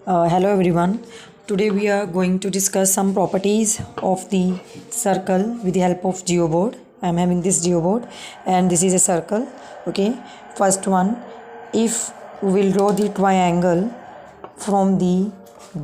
Hello everyone. Today we are going to discuss some properties of the circle with the help of geoboard. I am having this geoboard and this is a circle. Okay. First one, if we will draw the triangle from the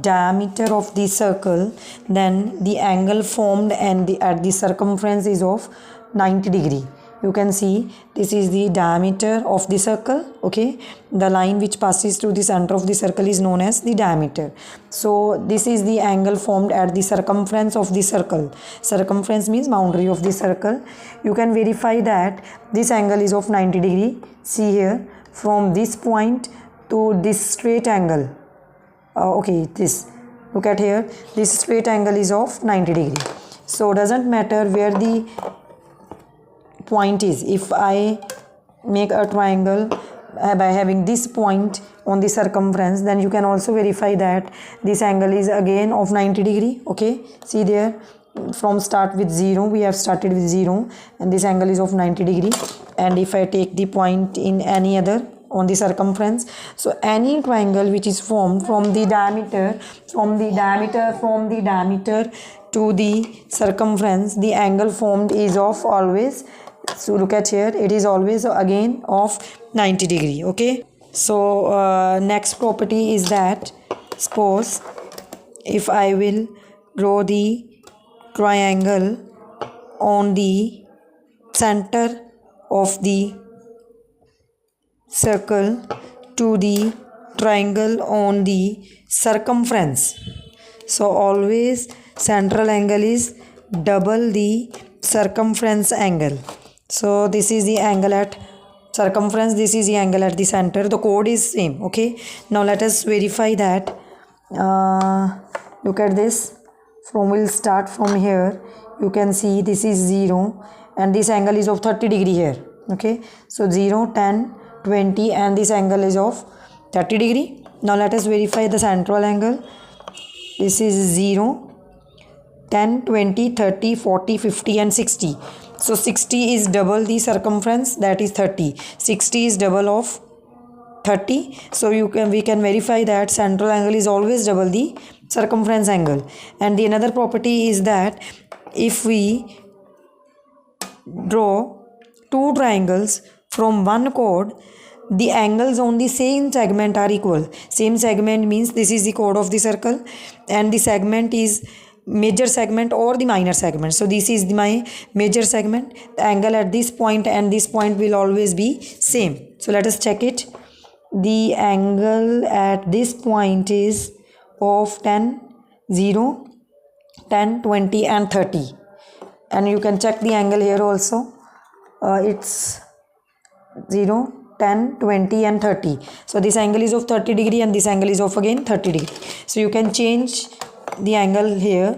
diameter of the circle, then the angle formed and at the circumference is of 90 degree. You can see this is the diameter of the circle. Okay, the line which passes through the center of the circle is known as the diameter. So this is the angle formed at the circumference of the circle. Circumference means boundary of the circle. You can verify that this angle is of 90 degree. See here, from this point to this straight angle. Okay, this, look at here, this straight angle is of 90 degree. So doesn't matter where the point is. If I make a triangle by having this point on the circumference, then you can also verify that this angle is again of 90 degree. Okay, see there, from start with 0, we have started with 0 and this angle is of 90 degree. And if I take the point in any other on the circumference, so any triangle which is formed from the diameter to the circumference, the angle formed is of always, so look at here, it is always again of 90 degree. Okay, so next property is that, suppose if I will draw the triangle on the center of the circle to the triangle on the circumference, so always central angle is double the circumference angle. So this is the angle at circumference, this is the angle at the center. The chord is same. Okay, now let us verify that. Look at this, we'll start from here. You can see this is 0 and this angle is of 30 degree here. Okay, so 0, 10, 20 and this angle is of 30 degree. Now let us verify the central angle. This is 0, 10, 20, 30, 40, 50 and 60. So 60 is double the circumference, that is 30. 60 is double of 30. So we can verify that central angle is always double the circumference angle. And the another property is that if we draw two triangles from one chord, the angles on the same segment are equal. Same segment means this is the chord of the circle and the segment is major segment or the minor segment. So this is my major segment. The angle at this point and this point will always be same. So let us check it. The angle at this point is of 10, 0, 10, 20 and 30. And you can check the angle here also. It's 0, 10, 20 and 30. So this angle is of 30 degree and this angle is of again 30 degree. So you can change the angle here.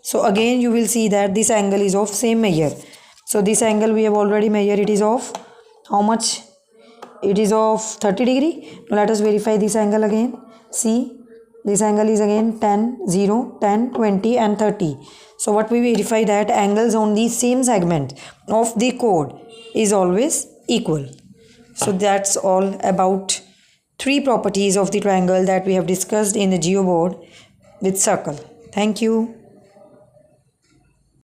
So again you will see that this angle is of same measure. So this angle we have already measured, it is of how much? It is of 30 degree. Now let us verify this angle again. See, this angle is again 10, 0, 10, 20 and 30. So what we verify that angles on the same segment of the chord is always equal. So that's all about 3 properties of the triangle that we have discussed in the geoboard with circle. Thank you.